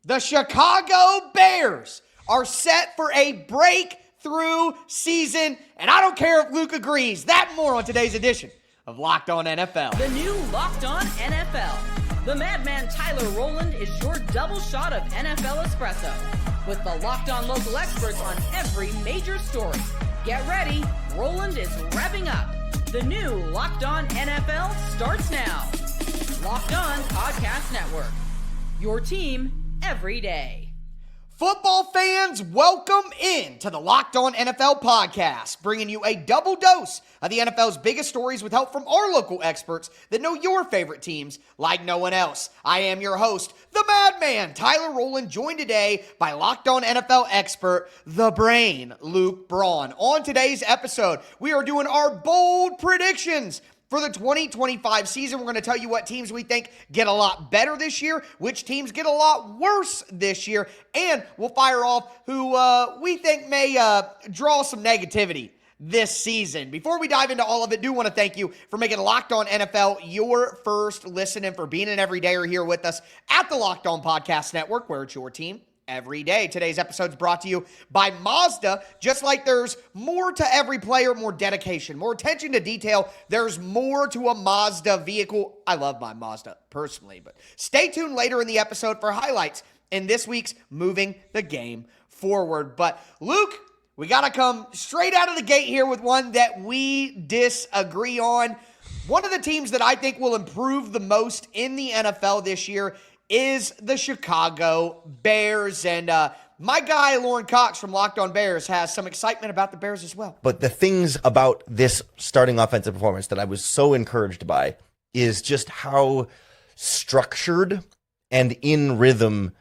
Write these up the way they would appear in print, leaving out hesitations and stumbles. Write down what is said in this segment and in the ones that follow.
The Chicago Bears are set for a breakthrough season, and I don't care if Luke agrees. That and more on today's edition of Locked On NFL. The new Locked On NFL. The madman Tyler Rowland is your double shot of NFL espresso, with the Locked On local experts on every major story. Get ready, Rowland is revving up. The new Locked On NFL starts now. Locked On Podcast Network. Your team every day. Football fans, welcome in to the Locked On NFL podcast, bringing you a double dose of the NFL's biggest stories with help from our local experts that know your favorite teams like no one else. I am your host, the madman, Tyler Rowland, joined today by Locked On NFL expert, the brain, Luke Braun. On today's episode, we are doing our bold predictions for the 2025 season. We're going to tell you what teams we think get a lot better this year, which teams get a lot worse this year, and we'll fire off who we think may draw some negativity this season. Before we dive into all of it, do want to thank you for making Locked On NFL your first listen and for being an everydayer here with us at the Locked On Podcast Network, where it's your team every day. Today's episode is brought to you by Mazda. Just like there's more to every player, more dedication, more attention to detail, there's more to a Mazda vehicle. I love my Mazda personally, but stay tuned later in the episode for highlights in this week's Moving the Game Forward. But Luke, we got to come straight out of the gate here with one that we disagree on. One of the teams that I think will improve the most in the NFL this year is the Chicago Bears. And my guy, Lauren Cox from Locked On Bears, has some excitement about the Bears as well. But the things about this starting offensive performance that I was so encouraged by is just how structured and in rhythm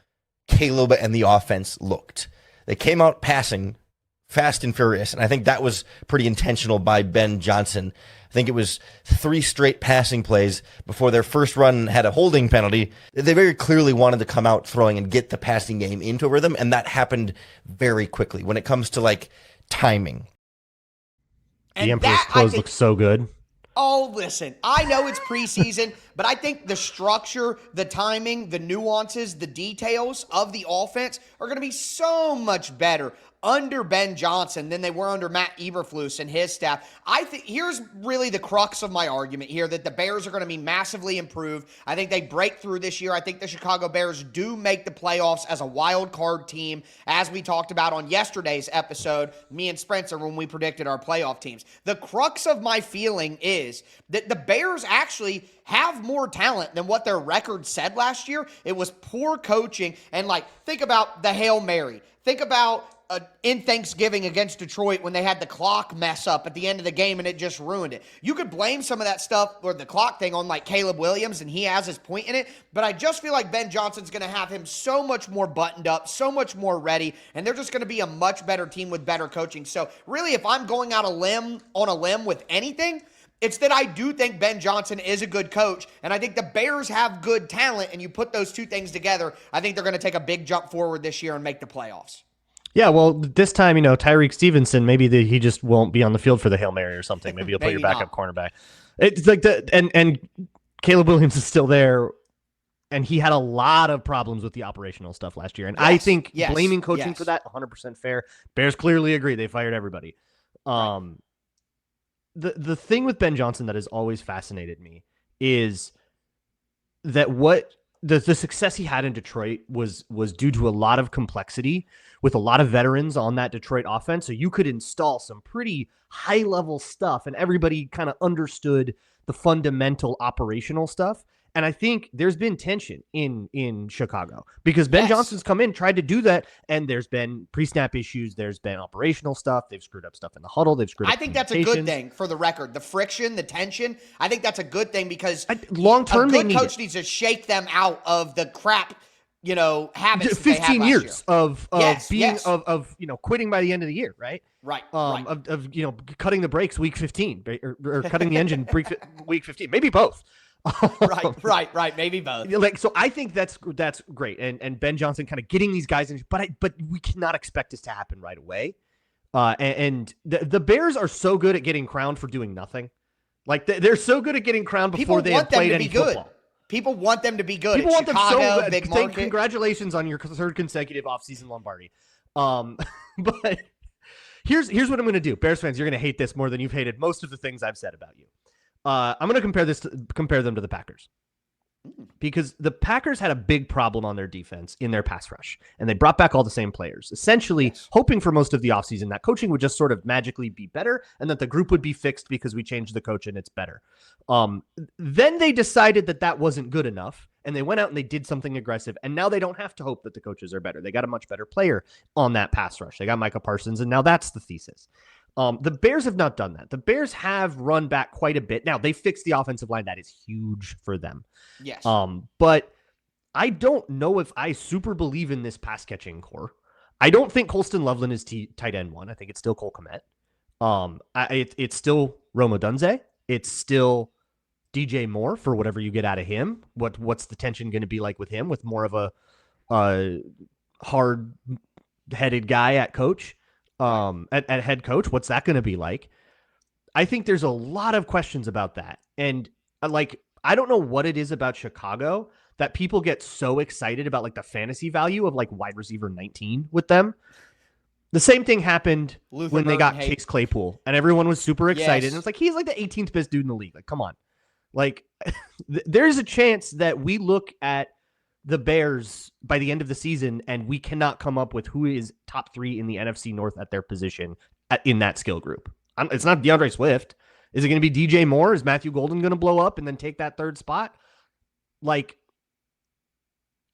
Caleb and the offense looked. They came out passing fast and furious, and I think that was pretty intentional by Ben Johnson. I think it was 3 straight passing plays before their first run had a holding penalty. They very clearly wanted to come out throwing and get the passing game into a rhythm, and that happened very quickly when it comes to like timing. And the Emperor's clothes look so good. Oh, listen, I know it's preseason, but I think the structure, the timing, the nuances, the details of the offense are going to be so much better under Ben Johnson than they were under Matt Eberflus and his staff. I think here's really the crux of my argument here, that the Bears are going to be massively improved. I think they break through this year. I think the Chicago Bears do make the playoffs as a wild card team, as we talked about on yesterday's episode, me and Spencer, when we predicted our playoff teams. The crux of my feeling is that the Bears actually have more talent than what their record said last year. It was poor coaching, and think about the Hail Mary. Think about in Thanksgiving against Detroit when they had the clock mess up at the end of the game and it just ruined it. You could blame some of that stuff or the clock thing on Caleb Williams, and he has his point in it, but I just feel like Ben Johnson's going to have him so much more buttoned up, so much more ready, and they're just going to be a much better team with better coaching. So really, if I'm going out on a limb with anything, it's that I do think Ben Johnson is a good coach, and I think the Bears have good talent, and you put those two things together, I think they're going to take a big jump forward this year and make the playoffs. Yeah, well, this time, Tyreek Stevenson, maybe he just won't be on the field for the Hail Mary or something. Maybe you'll play your backup cornerback. It's like and Caleb Williams is still there, and he had a lot of problems with the operational stuff last year. And I think blaming coaching for that, 100% fair. Bears clearly agree. They fired everybody. Right. The thing with Ben Johnson that has always fascinated me is that the success he had in Detroit was due to a lot of complexity with a lot of veterans on that Detroit offense. So you could install some pretty high-level stuff, and everybody kind of understood the fundamental operational stuff. And I think there's been tension in Chicago because Ben Johnson's come in, tried to do that, and there's been pre-snap issues. There's been operational stuff. They've screwed up stuff in the huddle. They've screwed up. I think that's a good thing for the record. The friction, the tension, I think that's a good thing because long-term, a good coach needs to shake them out of the crap, habits. 15 years of quitting by the end of the year, right? Right. Of cutting the brakes week 15 or cutting the engine week 15, maybe both. Right. Maybe both. So I think that's great. And Ben Johnson kind of getting these guys in, but we cannot expect this to happen right away. And the Bears are so good at getting crowned for doing nothing. They're so good at getting crowned before they have played any football. People want them to be good. People want Chicago, them so good. big market. Congratulations on your third consecutive offseason Lombardi. But here's what I'm going to do. Bears fans, you're going to hate this more than you've hated most of the things I've said about you. I'm going to compare them to the Packers. Because the Packers had a big problem on their defense in their pass rush, and they brought back all the same players, essentially hoping for most of the offseason that coaching would just sort of magically be better and that the group would be fixed because we changed the coach and it's better. Then they decided that wasn't good enough, and they went out and they did something aggressive, and now they don't have to hope that the coaches are better. They got a much better player on that pass rush. They got Micah Parsons, and now that's the thesis. The Bears have not done that. The Bears have run back quite a bit. Now, they fixed the offensive line. That is huge for them. Yes. But I don't know if I super believe in this pass-catching core. I don't think Colston Loveland is tight end one. I think it's still Cole Kmet. It's still Rome Odunze. It's still DJ Moore for whatever you get out of him. What's the tension going to be like with him, with more of a hard-headed guy at coach? At head coach, what's that going to be like? I think there's a lot of questions about that. And I don't know what it is about Chicago that people get so excited about, like the fantasy value of like wide receiver 19 with them. The same thing happened when they got Chase Claypool, and everyone was super excited. And it's like, he's like the 18th best dude in the league. Like, come on. Like there's a chance that we look at the Bears by the end of the season and we cannot come up with who is top 3 in the NFC North at their position in that skill group. It's not DeAndre Swift. Is it going to be DJ Moore? Is Matthew Golden going to blow up and then take that third spot? Like,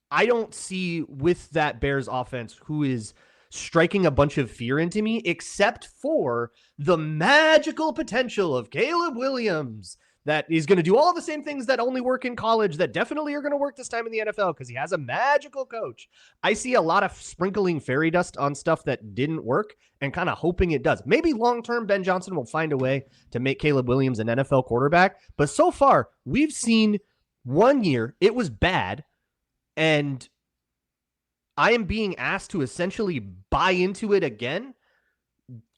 I don't see with that Bears offense who is striking a bunch of fear into me, except for the magical potential of Caleb Williams that is going to do all the same things that only work in college that definitely are going to work this time in the NFL because he has a magical coach. I see a lot of sprinkling fairy dust on stuff that didn't work and kind of hoping it does. Maybe long-term Ben Johnson will find a way to make Caleb Williams an NFL quarterback. But so far, we've seen 1 year, it was bad, and I am being asked to essentially buy into it again.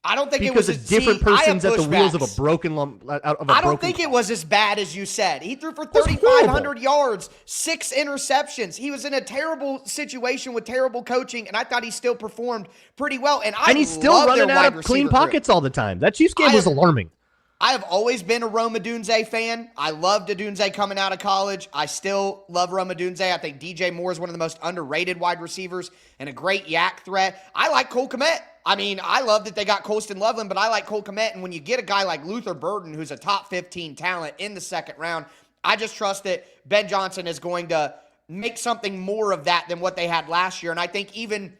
I don't think because it was a different person's at the wheels of a broken I don't think it was as bad as you said. He threw for 3,500 yards, 6 interceptions. He was in a terrible situation with terrible coaching, and I thought he still performed pretty well. And he's still running out of clean pockets all the time. That Chiefs game was alarming. I have always been a Rome Odunze fan. I loved Odunze coming out of college. I still love Rome Odunze. I think DJ Moore is one of the most underrated wide receivers and a great yak threat. I like Cole Kmet. I mean, I love that they got Colston Loveland, but I like Cole Kmet. And when you get a guy like Luther Burden, who's a top 15 talent in the second round, I just trust that Ben Johnson is going to make something more of that than what they had last year. And I think even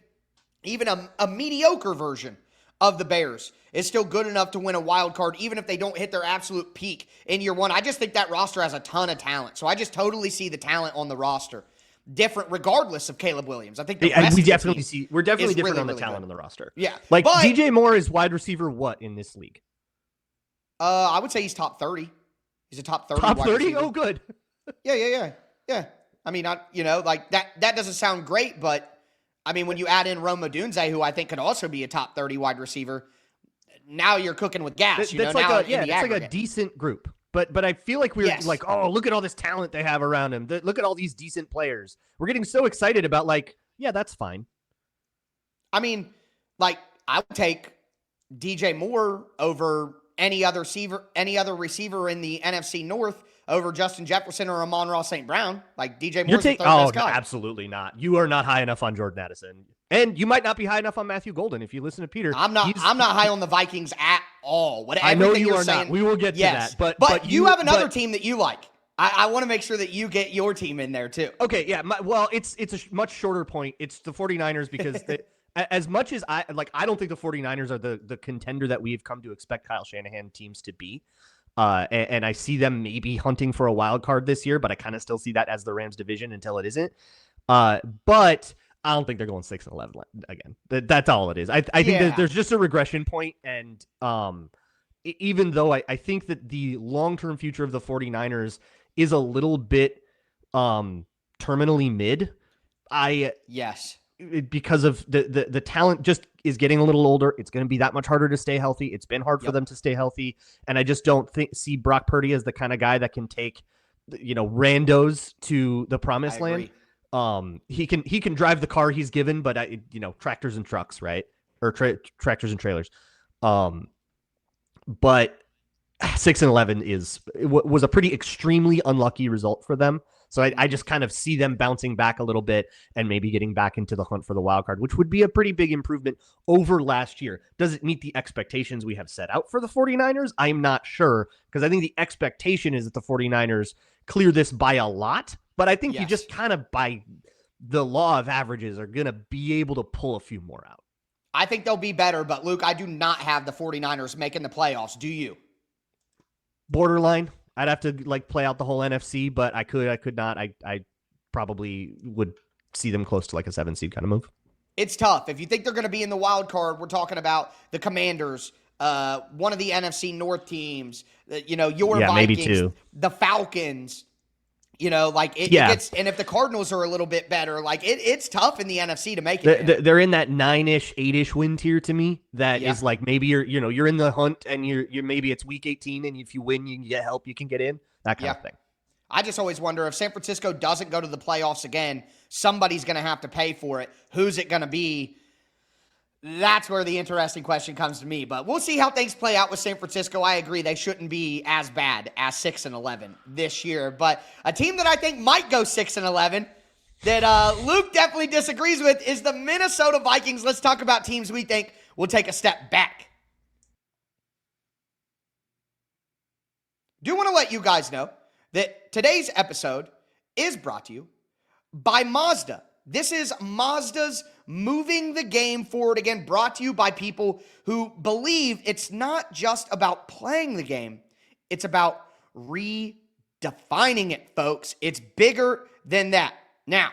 a mediocre version of the Bears is still good enough to win a wild card, even if they don't hit their absolute peak in year one. I just think that roster has a ton of talent. So I just totally see the talent on the roster different regardless of Caleb Williams. I think we're definitely different on the talent on the roster. Yeah. Like DJ Moore is wide receiver what in this league? I would say he's top 30. He's a top 30 Top wide 30? receiver. Oh, good. Yeah. I mean, like that doesn't sound great, but I mean, when you add in Rome Odunze, who I think could also be a top 30 wide receiver, now you're cooking with gas. That's like a decent group. But I feel like we're like, oh, look at all this talent they have around him. Look at all these decent players. We're getting so excited about that's fine. I mean, like I would take DJ Moore over any other receiver in the NFC North over Justin Jefferson or Amon-Ra St. Brown. Like DJ Moore's the third best guy. No, absolutely not. You are not high enough on Jordan Addison. And you might not be high enough on Matthew Golden if you listen to Peter. I'm not high on the Vikings at all. I know you are not. We will get to that. But you have another team that you like. I want to make sure that you get your team in there too. Okay, yeah. It's a much shorter point. It's the 49ers because as much as I don't think the 49ers are the contender that we've come to expect Kyle Shanahan teams to be. And I see them maybe hunting for a wild card this year, but I kind of still see that as the Rams division until it isn't. But I don't think they're going 6-11 again. That's all it is. I think that there's just a regression point, and even though I think that the long-term future of the 49ers is a little bit terminally mid, because of the talent just is getting a little older. It's going to be that much harder to stay healthy. It's been hard for them to stay healthy, and I just don't see Brock Purdy as the kind of guy that can take randos to the promised I land. agree. He can drive the car he's given, but tractors and trucks, right? Or tractors and trailers. But 6-11 was a pretty extremely unlucky result for them. So I just kind of see them bouncing back a little bit and maybe getting back into the hunt for the wild card, which would be a pretty big improvement over last year. Does it meet the expectations we have set out for the 49ers? I'm not sure, because I think the expectation is that the 49ers clear this by a lot. But I think you just kind of, by the law of averages, are going to be able to pull a few more out. I think they'll be better, but Luke, I do not have the 49ers making the playoffs. Do you? Borderline. I'd have to play out the whole NFC, but I could not. I probably would see them close to a 7 seed kind of move. It's tough. If you think they're going to be in the wild card, we're talking about the Commanders, one of the NFC North teams, your Vikings, maybe two. The Falcons. It gets, and if the Cardinals are a little bit better, it's tough in the NFC to make it. They're in that 9-ish, 8-ish win tier to me. That is maybe you're in the hunt, and you're maybe it's week 18, and if you win, you can get help, you can get in, that kind of thing. I just always wonder, if San Francisco doesn't go to the playoffs again, somebody's going to have to pay for it. Who's it going to be? That's where the interesting question comes to me. But we'll see how things play out with San Francisco. I agree they shouldn't be as bad as 6-11 this year. But a team that I think might go 6-11 that Luke definitely disagrees with is the Minnesota Vikings. Let's talk about teams we think will take a step back. Do want to let you guys know that today's episode is brought to you by Mazda. This is Mazda's Moving the Game Forward. Again, brought to you by people who believe it's not just about playing the game, it's about redefining it, folks. It's bigger than that. Now,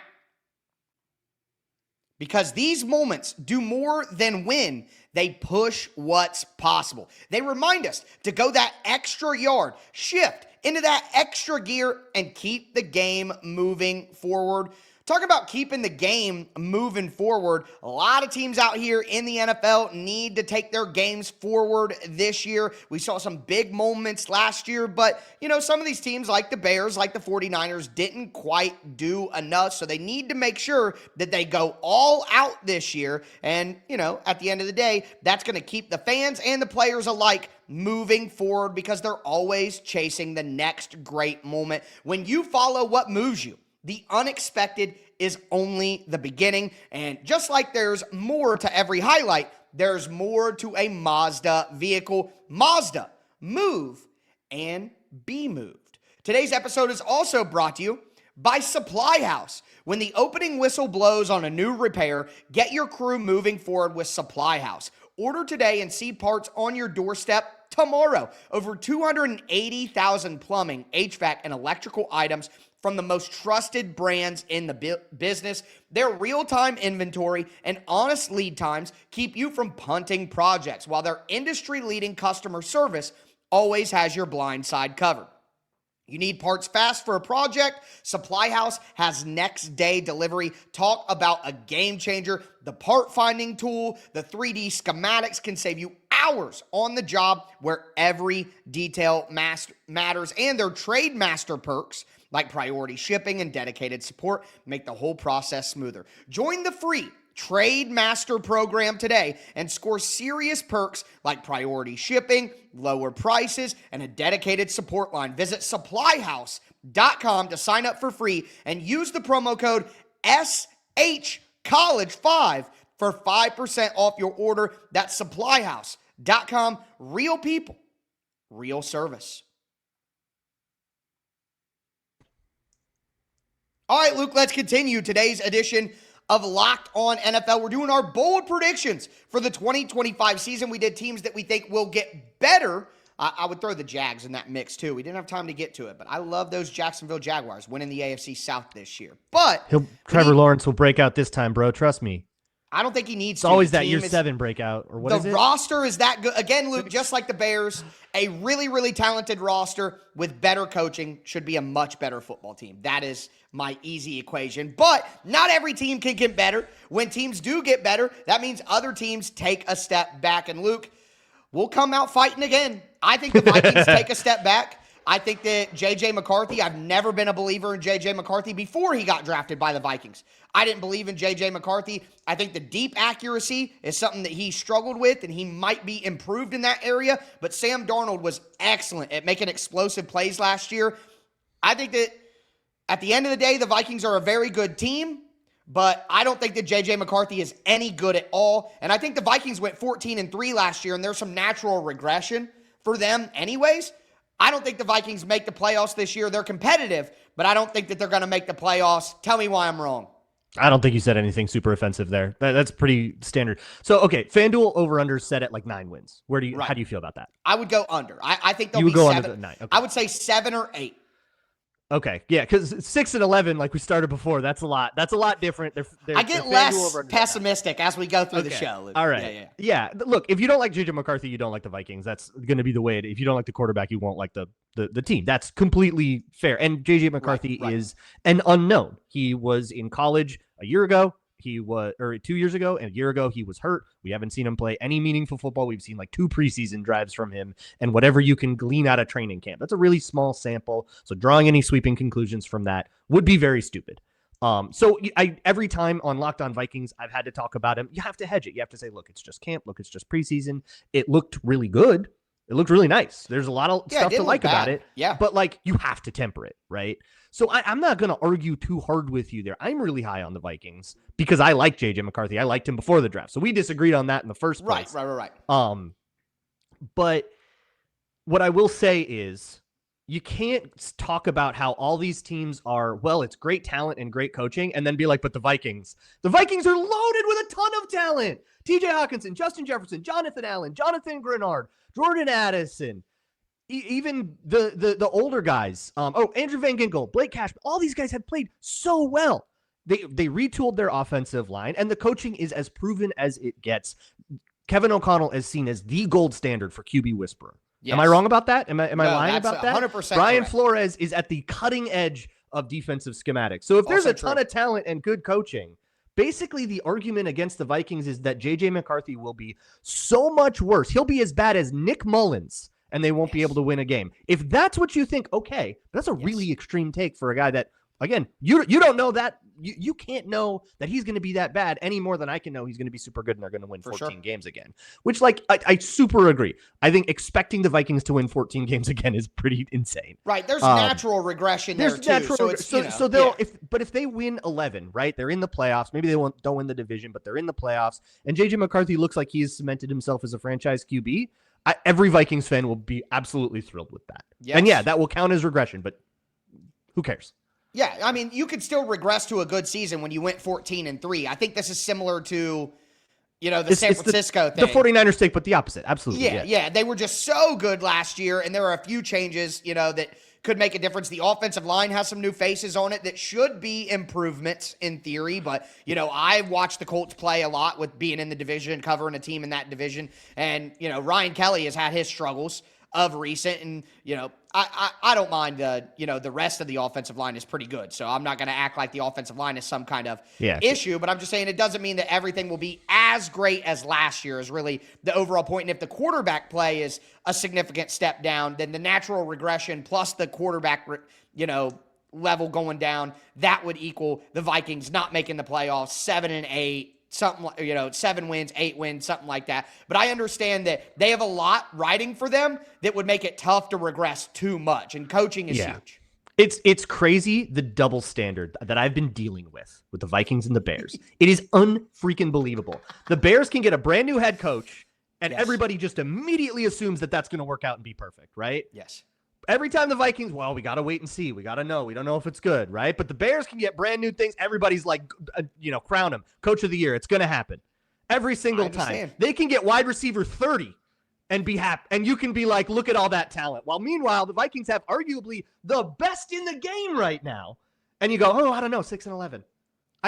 because these moments do more than win, they push what's possible. They remind us to go that extra yard, shift into that extra gear, and keep the game moving forward. Talk about keeping the game moving forward. A lot of teams out here in the NFL need to take their games forward this year. We saw some big moments last year, but, some of these teams like the Bears, like the 49ers, didn't quite do enough, so they need to make sure that they go all out this year. And, at the end of the day, that's going to keep the fans and the players alike moving forward, because they're always chasing the next great moment. When you follow what moves you, the unexpected is only the beginning. And just like there's more to every highlight, there's more to a Mazda vehicle. Mazda, move and be moved. Today's episode is also brought to you by Supply House. When the opening whistle blows on a new repair, get your crew moving forward with Supply House. Order today and see parts on your doorstep tomorrow. Over 280,000 plumbing, HVAC, and electrical items from the most trusted brands in the business. Their real-time inventory and honest lead times keep you from punting projects, while their industry-leading customer service always has your blind side covered. You need parts fast for a project? Supply House has next-day delivery. Talk about a game changer. The part-finding tool, the 3D schematics can save you hours on the job, where every detail matters. And their Trade Master perks, like priority shipping and dedicated support, make the whole process smoother. Join the free Trade Master program today and score serious perks like priority shipping, lower prices, and a dedicated support line. Visit supplyhouse.com to sign up for free and use the promo code SHCollege5 for 5% off your order. That's supplyhouse.com. Real people, real service. All right, Luke, let's continue today's edition of Locked On NFL. We're doing our bold predictions for the 2025 season. We did teams that we think will get better. I would throw the Jags in that mix too. We didn't have time to get to it, but I love those Jacksonville Jaguars winning the AFC South this year. But Trevor Lawrence will break out this time, bro. Trust me. I don't think he needs to. It's always that year 7 breakout, or what is it? The roster is that good. Again, Luke, just like the Bears, a really, really talented roster with better coaching should be a much better football team. That is my easy equation. But not every team can get better. When teams do get better, that means other teams take a step back. And Luke, we'll come out fighting again. I think the Vikings take a step back. I think that J.J. McCarthy, I've never been a believer in J.J. McCarthy before he got drafted by the Vikings. I didn't believe in J.J. McCarthy. I think the deep accuracy is something that he struggled with, and he might be improved in that area. But Sam Darnold was excellent at making explosive plays last year. I think that at the end of the day, the Vikings are a very good team, but I don't think that J.J. McCarthy is any good at all. And I think the Vikings went 14-3 last year, and there's some natural regression for them anyways. I don't think the Vikings make the playoffs this year. They're competitive, but I don't think that they're going to make the playoffs. Tell me why I'm wrong. I don't think you said anything super offensive there. That's pretty standard. So, okay, FanDuel over-under set at like 9 wins. How do you feel about that? I would go under. I think they'll you would be go 7. Under the 9. Okay. I would say 7 or 8. Okay, yeah, because 6-11, like we started before, that's a lot. That's a lot different. I get less pessimistic as we go through the show. All right. Yeah. Look, if you don't like J.J. McCarthy, you don't like the Vikings. That's going to be the way. If you don't like the quarterback, you won't like the team. That's completely fair. And J.J. McCarthy is an unknown. He was in college a year ago. 2 years ago, and a year ago he was hurt. We haven't seen him play any meaningful football. We've seen like 2 preseason drives from him and whatever you can glean out of training camp. That's a really small sample. So drawing any sweeping conclusions from that would be very stupid. So every time on Locked On Vikings, I've had to talk about him. You have to hedge it. You have to say, look, it's just camp. Look, it's just preseason. It looked really good. It looked really nice. There's a lot of stuff to like about it. Yeah. But like you have to temper it, right? So I'm not going to argue too hard with you there. I'm really high on the Vikings because I like J.J. McCarthy. I liked him before the draft. So we disagreed on that in the first place. Right. But what I will say is you can't talk about how all these teams are, well, it's great talent and great coaching, and then be like, but the Vikings are loaded with a ton of talent. TJ Hawkinson, Justin Jefferson, Jonathan Allen, Jonathan Grenard, Jordan Addison, even the older guys. Andrew Van Ginkel, Blake Cashman, all these guys have played so well. They retooled their offensive line, and the coaching is as proven as it gets. Kevin O'Connell is seen as the gold standard for QB whisperer. Yes. Am I wrong about that? Am I lying about that? 100% Brian correct. Flores is at the cutting edge of defensive schematics. So if there's a ton of talent and good coaching, basically the argument against the Vikings is that J.J. McCarthy will be so much worse. He'll be as bad as Nick Mullins, and they won't be able to win a game. If that's what you think, okay, that's a really extreme take for a guy that, again, you don't know that. You can't know that he's going to be that bad any more than I can know he's going to be super good and they're going to win 14 games again, which like I super agree. I think expecting the Vikings to win 14 games again is pretty insane. Right. There's natural regression there too. If they win 11, right, they're in the playoffs. Maybe they don't win the division, but they're in the playoffs. And J.J. McCarthy looks like he's cemented himself as a franchise QB. Every Vikings fan will be absolutely thrilled with that. Yes. And yeah, that will count as regression, but who cares? Yeah, I mean, you could still regress to a good season when you went 14-3. I think this is similar to, the San Francisco thing. The 49ers take, but the opposite. Absolutely. Yeah. They were just so good last year, and there are a few changes, that could make a difference. The offensive line has some new faces on it that should be improvements in theory, but, I watched the Colts play a lot with being in the division, covering a team in that division, and, Ryan Kelly has had his struggles of recent, and I don't mind the rest of the offensive line is pretty good, so I'm not going to act like the offensive line is some kind of issue, but I'm just saying it doesn't mean that everything will be as great as last year is really the overall point. And if the quarterback play is a significant step down, then the natural regression plus the quarterback level going down, that would equal the Vikings not making the playoffs 7-8. Something like, 7 wins, 8 wins, something like that. But I understand that they have a lot riding for them that would make it tough to regress too much. And coaching is huge. It's crazy, the double standard that I've been dealing with the Vikings and the Bears. It is unfreaking believable. The Bears can get a brand new head coach, and everybody just immediately assumes that that's going to work out and be perfect, right? Yes. Every time the Vikings, well, we got to wait and see. We got to know. We don't know if it's good, right? But the Bears can get brand new things. Everybody's like, crown him Coach of the Year. It's going to happen every single time. They can get wide receiver 30 and be happy. And you can be like, look at all that talent. While meanwhile, the Vikings have arguably the best in the game right now. And you go, oh, I don't know, 6-11.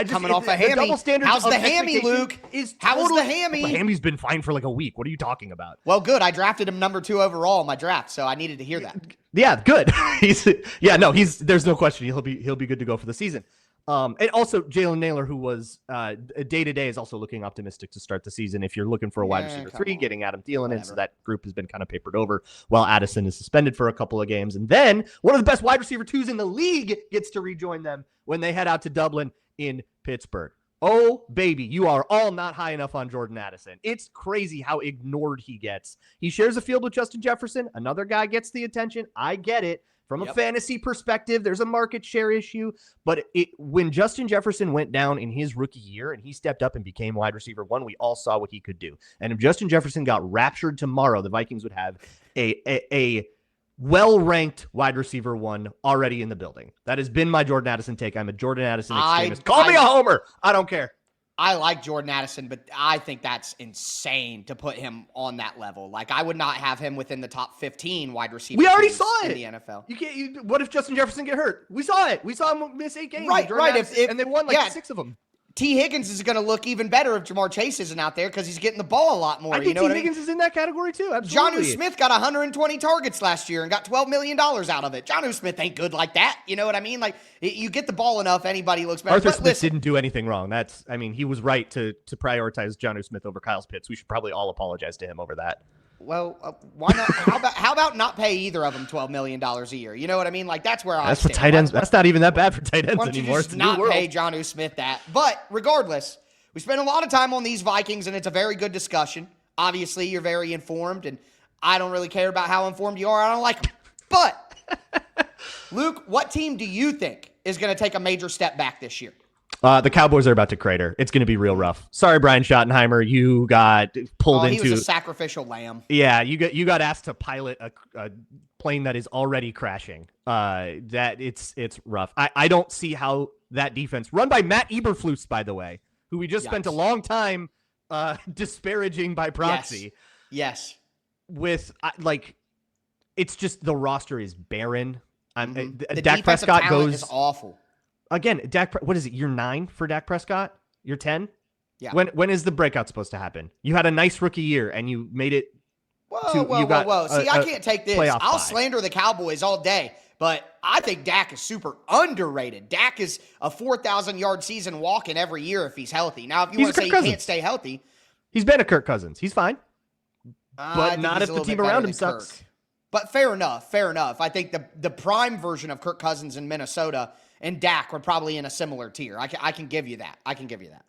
Coming off a hammy. Double standard. How's the hammy, Luke? How's the hammy? The hammy's been fine for like a week. What are you talking about? Well, good. I drafted him number 2 overall in my draft, so I needed to hear that. Yeah, good. There's no question. He'll be good to go for the season. And also Jalen Naylor, who was day-to-day, is also looking optimistic to start the season. If you're looking for a wide receiver 3, getting Adam Thielen in, so that group has been kind of papered over while Addison is suspended for a couple of games. And then one of the best wide receiver 2s in the league gets to rejoin them when they head out to Dublin in Pittsburgh. Oh, baby, you are all not high enough on Jordan Addison. It's crazy how ignored he gets. He shares a field with Justin Jefferson. Another guy gets the attention. I get it. From a fantasy perspective, there's a market share issue. But when Justin Jefferson went down in his rookie year and he stepped up and became wide receiver 1, we all saw what he could do. And if Justin Jefferson got raptured tomorrow, the Vikings would have a well-ranked wide receiver 1 already in the building. That has been my Jordan Addison take. I'm a Jordan Addison extremist. Call me a homer. I don't care. I like Jordan Addison, but I think that's insane to put him on that level. Like, I would not have him within the top 15 wide receivers. We already saw it in the NFL. You can't. What if Justin Jefferson get hurt? We saw it. We saw him miss 8 games. Right. And they won 6 of them. T. Higgins is going to look even better if Jamar Chase isn't out there because he's getting the ball a lot more. I think T. Higgins is in that category too. Absolutely. Jonnu Smith got 120 targets last year and got $12 million out of it. Jonnu Smith ain't good like that. You know what I mean? Like, you get the ball enough, anybody looks better. Arthur Smith didn't do anything wrong. He was right to prioritize Jonnu Smith over Kyle Pitts. We should probably all apologize to him over that. Well, why not? How about not pay either of them $12 million a year? You know what I mean? Like, that's where I stand. For tight ends. That's not even that bad for tight ends why don't anymore. You just not pay Jonnu Smith that. But regardless, we spent a lot of time on these Vikings, and it's a very good discussion. Obviously, you're very informed, and I don't really care about how informed you are. I don't like them. But, Luke, what team do you think is going to take a major step back this year? The Cowboys are about to crater. It's going to be real rough. Sorry, Brian Schottenheimer. You got pulled into... He was a sacrificial lamb. Yeah, you got asked to pilot a plane that is already crashing. It's rough. I don't see how that defense, run by Matt Eberflus, by the way, who we just spent a long time disparaging by proxy. Yes. With, it's just the roster is barren. The Dak Prescott is awful. Again, what is it, year 9 for Dak Prescott? Year 10? Yeah. When is the breakout supposed to happen? You had a nice rookie year, and you made it... Whoa. See, I can't take this. I'll bye. Slander the Cowboys all day, but I think Dak is super underrated. Dak is a 4,000-yard season walking every year if he's healthy. Now, if you want to say he can't stay healthy... He's been a Kirk Cousins. He's fine. But not if the team around him sucks. Kirk. But fair enough. I think the prime version of Kirk Cousins in Minnesota... and Dak were probably in a similar tier. I can give you that.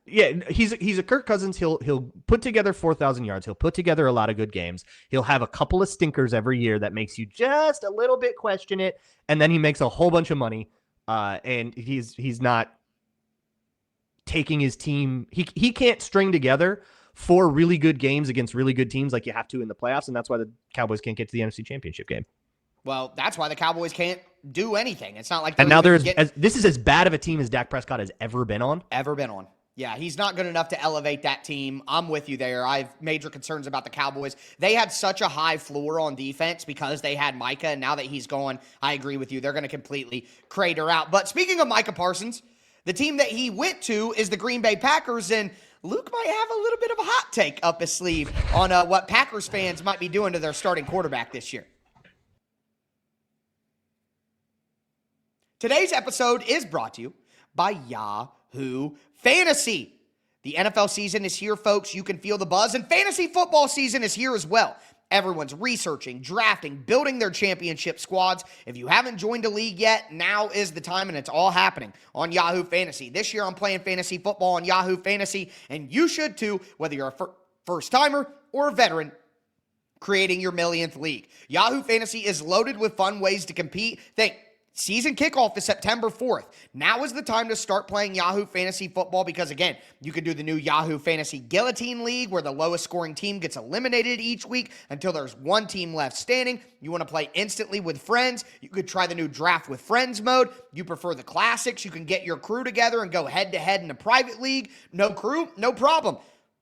Yeah, he's a Kirk Cousins. He'll put together 4,000 yards. He'll put together a lot of good games. He'll have a couple of stinkers every year that makes you just a little bit question it, and then he makes a whole bunch of money. And he's not taking his team. He can't string together 4 really good games against really good teams like you have to in the playoffs, and that's why the Cowboys can't get to the NFC Championship game. Well, that's why the Cowboys can't do anything. It's not like and now this is as bad of a team as Dak Prescott has ever been on. Yeah, he's not good enough to elevate that team. I'm with you there. I have major concerns about the Cowboys. They had such a high floor on defense because they had Micah, and now that he's gone, I agree with you. They're going to completely crater out. But speaking of Micah Parsons, the team that he went to is the Green Bay Packers, and Luke might have a little bit of a hot take up his sleeve on what Packers fans might be doing to their starting quarterback this year. Today's episode is brought to you by Yahoo Fantasy. The NFL season is here, folks. You can feel the buzz, and fantasy football season is here as well. Everyone's researching, drafting, building their championship squads. If you haven't joined a league yet, now is the time, and it's all happening on Yahoo Fantasy. This year, I'm playing fantasy football on Yahoo Fantasy, and you should too, whether you're a first-timer or a veteran creating your millionth league. Yahoo Fantasy is loaded with fun ways to compete. Season kickoff is September 4th. Now is the time to start playing Yahoo Fantasy Football because, again, you could do the new Yahoo Fantasy Guillotine League where the lowest scoring team gets eliminated each week until there's one team left standing. You want to play instantly with friends. You could try the new Draft with Friends mode. You prefer the classics. You can get your crew together and go head-to-head in a private league. No crew? No problem.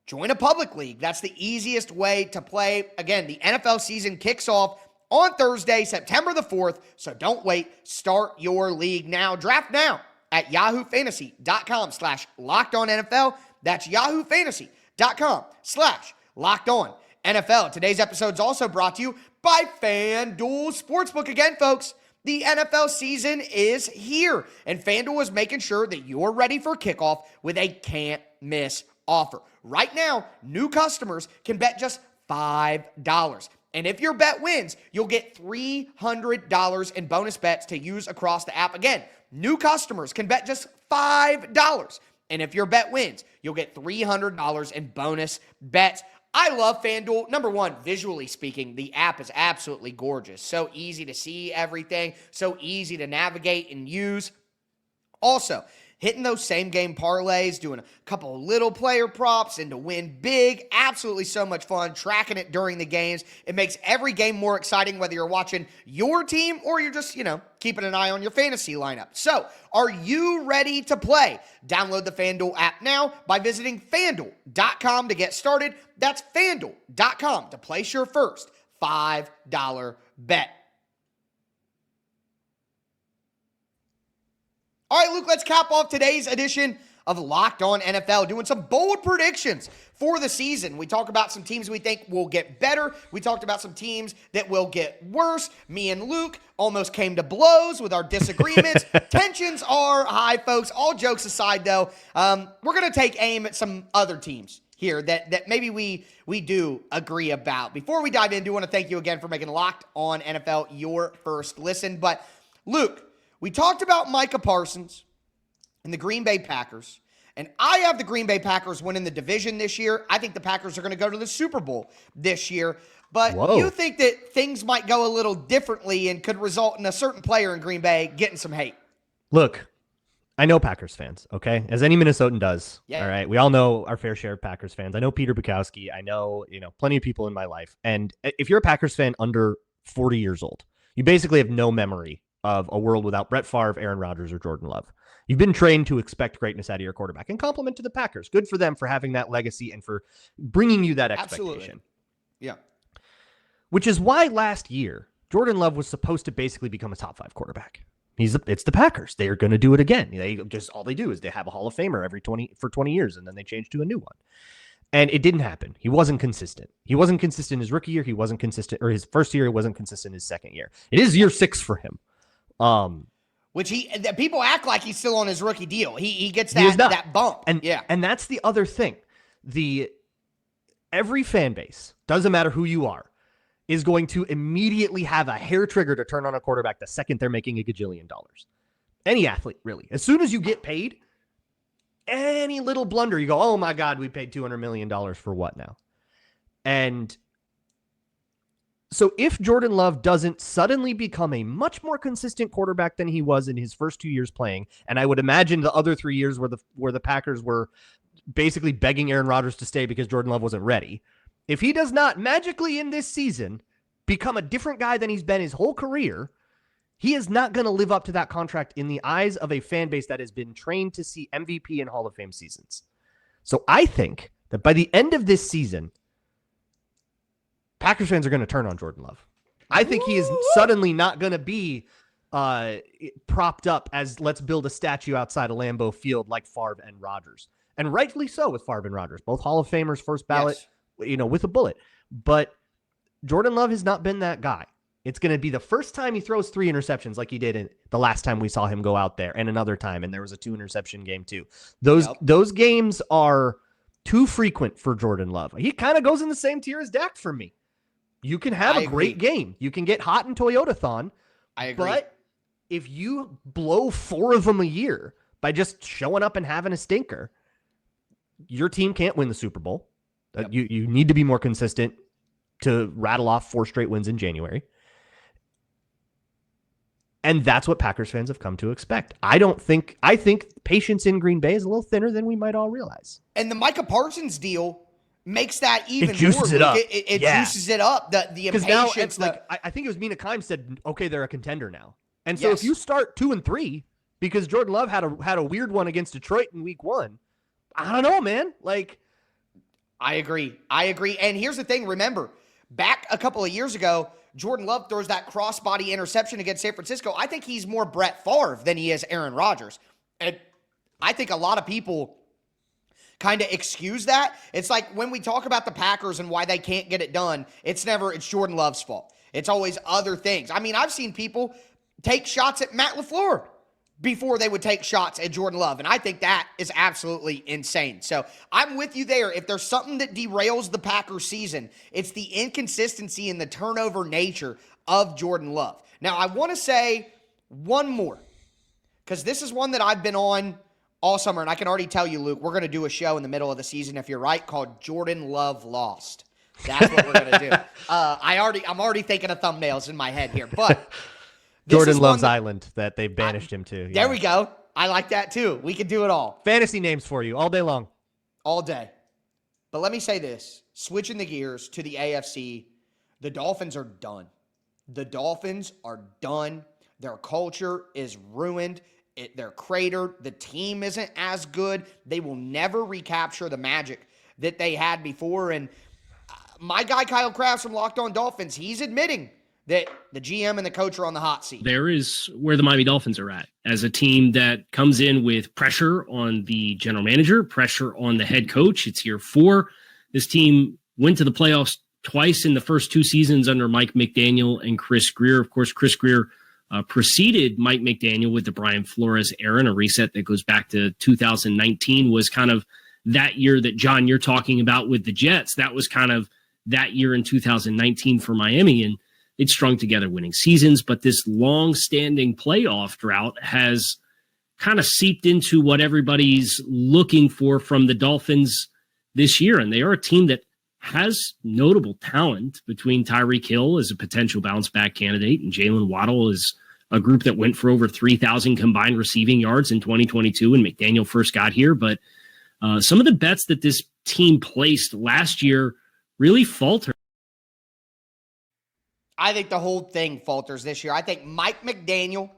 Join a public league. That's the easiest way to play. Again, the NFL season kicks off on Thursday, September the 4th, so don't wait. Start your league now. Draft now at yahoofantasy.com/LockedOnNFL. That's yahoofantasy.com/LockedOnNFL. Today's episode is also brought to you by FanDuel Sportsbook. Again, folks, The NFL season is here, and FanDuel is making sure that you're ready for kickoff with a can't-miss offer. Right now, new customers can bet just $5. And if your bet wins, you'll get $300 in bonus bets to use across the app. Again, new customers can bet just $5. And if your bet wins, you'll get $300 in bonus bets. I love FanDuel. Number one, visually speaking, the app is absolutely gorgeous. So easy to see everything, so easy to navigate and use. Also, hitting those same game parlays, doing a couple of little player props, and to win big. Absolutely so much fun tracking it during the games. It makes every game more exciting, whether you're watching your team or you're just, keeping an eye on your fantasy lineup. So, are you ready to play? Download the FanDuel app now by visiting FanDuel.com to get started. That's FanDuel.com to place your first $5 bet. All right, Luke, let's cap off today's edition of Locked On NFL, doing some bold predictions for the season. We talk about some teams we think will get better. We talked about some teams that will get worse. Me and Luke almost came to blows with our disagreements. Tensions are high, folks. All jokes aside, though, we're going to take aim at some other teams here that maybe we do agree about. Before we dive in, I do want to thank you again for making Locked On NFL your first listen. But, Luke, we talked about Micah Parsons and the Green Bay Packers, and I have the Green Bay Packers winning the division this year. I think the Packers are going to go to the Super Bowl this year, but you think that things might go a little differently and could result in a certain player in Green Bay getting some hate. Look, I know Packers fans, okay? As any Minnesotan does, yeah. All right? We all know our fair share of Packers fans. I know Peter Bukowski. I know, plenty of people in my life. And if you're a Packers fan under 40 years old, you basically have no memory of a world without Brett Favre, Aaron Rodgers, or Jordan Love. You've been trained to expect greatness out of your quarterback, and compliment to the Packers. Good for them for having that legacy and for bringing you that expectation. Absolutely. Yeah. Which is why last year, Jordan Love was supposed to basically become a top 5 quarterback. It's the Packers. They are going to do it again. All they do is they have a Hall of Famer for 20 years, and then they change to a new one. And it didn't happen. He wasn't consistent. He wasn't consistent his rookie year. He wasn't consistent, or his first year. He wasn't consistent his second year. It is year 6 for him. Which people act like he's still on his rookie deal. He gets that bump. And that's the other thing. Every fan base, doesn't matter who you are, is going to immediately have a hair trigger to turn on a quarterback the second they're making $1 gajillion. Any athlete, really. As soon as you get paid, any little blunder, you go, oh my God, we paid $200 million for what now? And so if Jordan Love doesn't suddenly become a much more consistent quarterback than he was in his first 2 years playing, and I would imagine the other 3 years where the Packers were basically begging Aaron Rodgers to stay because Jordan Love wasn't ready, if he does not magically in this season become a different guy than he's been his whole career, he is not going to live up to that contract in the eyes of a fan base that has been trained to see MVP and Hall of Fame seasons. So I think that by the end of this season, Packers fans are going to turn on Jordan Love. I think he is suddenly not going to be propped up as let's build a statue outside of Lambeau Field like Favre and Rodgers. And rightfully so with Favre and Rodgers, both Hall of Famers, first ballot, with a bullet. But Jordan Love has not been that guy. It's going to be the first time he throws 3 interceptions like he did in the last time we saw him go out there, and another time, and there was a 2-interception game too. Those games are too frequent for Jordan Love. He kind of goes in the same tier as Dak for me. You can have a great game. You can get hot in Toyotathon. I agree. But if you blow 4 of them a year by just showing up and having a stinker, your team can't win the Super Bowl. Yep. You need to be more consistent to rattle off 4 straight wins in January. And that's what Packers fans have come to expect. I think patience in Green Bay is a little thinner than we might all realize. And the Micah Parsons deal makes that even juices more. It up. It juices it up. The impatience. Now, I think it was Mina Kimes said, okay, they're a contender now. And so if you start 2-3, because Jordan Love had a weird one against Detroit in week 1, I don't know, man. I agree. And here's the thing. Remember, back a couple of years ago, Jordan Love throws that crossbody interception against San Francisco. I think he's more Brett Favre than he is Aaron Rodgers. And I think a lot of people kind of excuse that. It's like when we talk about the Packers and why they can't get it done, it's Jordan Love's fault. It's always other things. I mean, I've seen people take shots at Matt LaFleur before they would take shots at Jordan Love. And I think that is absolutely insane. So I'm with you there. If there's something that derails the Packers season, it's the inconsistency and the turnover nature of Jordan Love. Now, I want to say one more, because this is one that I've been on all summer, and I can already tell you, Luke, we're going to do a show in the middle of the season, if you're right, called Jordan Love Lost. That's what we're going to do. I'm already thinking of thumbnails in my head here, but Jordan Love's Island that they banished him to. Yeah. There we go. I like that too. We could do it all. Fantasy names for you all day long. All day. But let me say this. Switching the gears to the AFC, the Dolphins are done. The Dolphins are done. Their culture is ruined. They're cratered. The team isn't as good. They will never recapture the magic that they had before. And my guy Kyle Krafts from Locked On Dolphins, he's admitting that the GM and the coach are on the hot seat. There is where the Miami Dolphins are at as a team that comes in with pressure on the general manager, pressure on the head coach. It's year 4. This team went to the playoffs twice in the first 2 seasons under Mike McDaniel and Chris Greer. Of course, Chris Greer preceded Mike McDaniel with the Brian Flores era, and a reset that goes back to 2019 was kind of that year that, John, you're talking about with the Jets. That was kind of that year in 2019 for Miami, and it strung together winning seasons, but this long-standing playoff drought has kind of seeped into what everybody's looking for from the Dolphins this year. And they are a team that has notable talent between Tyreek Hill as a potential bounce-back candidate and Jalen Waddle is a group that went for over 3,000 combined receiving yards in 2022 when McDaniel first got here. But some of the bets that this team placed last year really faltered. I think the whole thing falters this year. I think Mike McDaniel,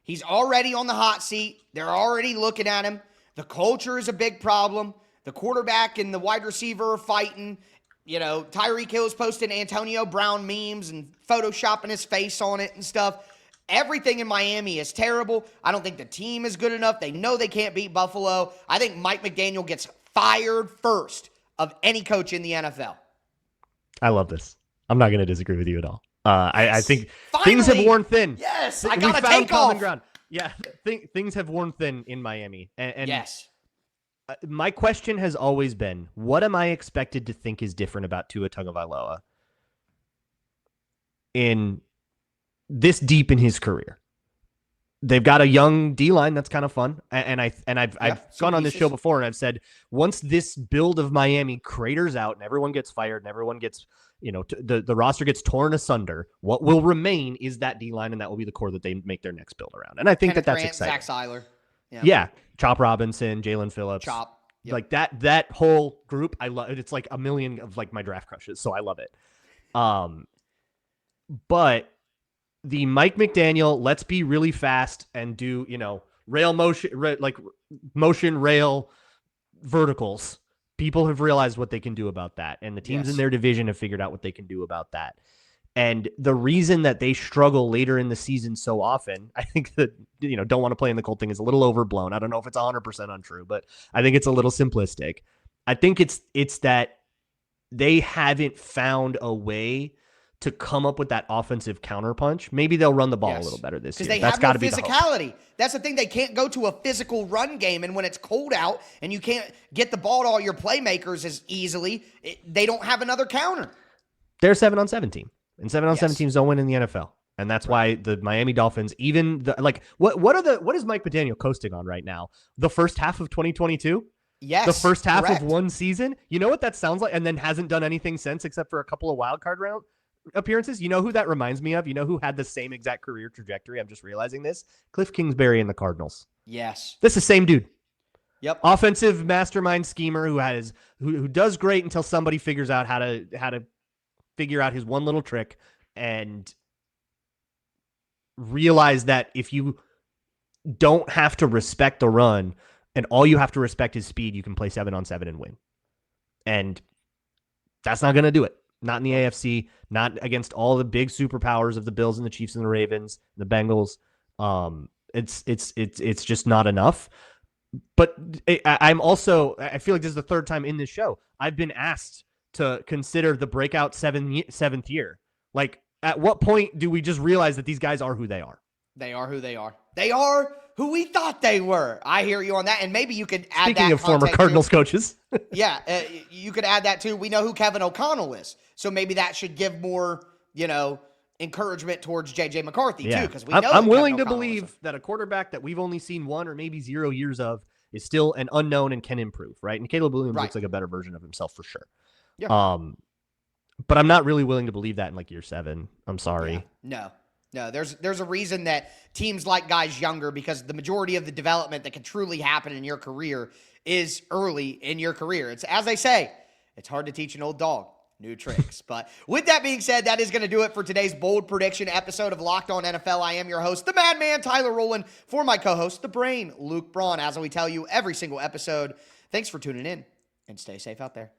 he's already on the hot seat. They're already looking at him. The culture is a big problem. The quarterback and the wide receiver are fighting. You know, Tyreek Hill is posting Antonio Brown memes and photoshopping his face on it and stuff. Everything in Miami is terrible. I don't think the team is good enough. They know they can't beat Buffalo. I think Mike McDaniel gets fired first of any coach in the NFL. I love this. I'm not going to disagree with you at all. I think Finally, things have worn thin. Yes, We I got to found take common off. ground. Yeah, things have worn thin in Miami. And yes. My question has always been, what am I expected to think is different about Tua Tagovailoa in this deep in his career? They've got a young D-line that's kind of fun, and I've gone on this show before, and I've said once this build of Miami craters out and everyone gets fired and everyone gets, the roster gets torn asunder, what will remain is that D-line, and that will be the core that they make their next build around. And I think Kenneth that's Grant, exciting. Zach Seiler. Yeah, Chop Robinson, Jalen Phillips. Chop. Yep. Like that whole group, I love it. It's like a million of like my draft crushes, so I love it. But the Mike McDaniel, let's be really fast and do, rail motion, motion rail verticals. People have realized what they can do about that. And the teams in their division have figured out what they can do about that. And the reason that they struggle later in the season so often, I think that, don't want to play in the cold thing is a little overblown. I don't know if it's 100% untrue, but I think it's a little simplistic. I think it's that they haven't found a way to come up with that offensive counterpunch. Maybe they'll run the ball a little better this year. Because they have no physicality. That's the thing. They can't go to a physical run game, and when it's cold out and you can't get the ball to all your playmakers as easily, they don't have another counter. They're 7-on-7 team, and 7-on-7 teams don't win in the NFL. And that's why the Miami Dolphins, what is Mike McDaniel coasting on right now? The first half of 2022? Yes. The first half correct. of one season? You know what that sounds like? And then hasn't done anything since except for a couple of wild card round appearances. You know who that reminds me of? You know who had the same exact career trajectory? I'm just realizing this. Cliff Kingsbury and the Cardinals. Yes. This is the same dude. Yep. Offensive mastermind schemer who does great until somebody figures out how to figure out his one little trick and realize that if you don't have to respect the run and all you have to respect is speed, you can play 7-on-7 and win. And that's not going to do it. Not in the AFC, not against all the big superpowers of the Bills and the Chiefs and the Ravens, the Bengals. It's just not enough. But I feel like this is the third time in this show I've been asked to consider the breakout seventh year. Like, at what point do we just realize that these guys are who they are? They are who they are. They are who we thought they were. I hear you on that. And maybe you could add Speaking that of former context Cardinals coaches. Yeah, you could add that too. We know who Kevin O'Connell is. So maybe that should give more, encouragement towards J.J. McCarthy too. Because I'm willing to believe that a quarterback that we've only seen 1 or maybe 0 years of is still an unknown and can improve, right? And Caleb Williams looks like a better version of himself for sure. Yeah. But I'm not really willing to believe that in like year 7. I'm sorry. Yeah. No, there's a reason that teams like guys younger, because the majority of the development that can truly happen in your career is early in your career. It's, as they say, it's hard to teach an old dog new tricks. But with that being said, that is going to do it for today's bold prediction episode of Locked On NFL. I am your host, the Madman Tyler Rowland, for my co-host, the Brain Luke Braun. As we tell you every single episode, thanks for tuning in and stay safe out there.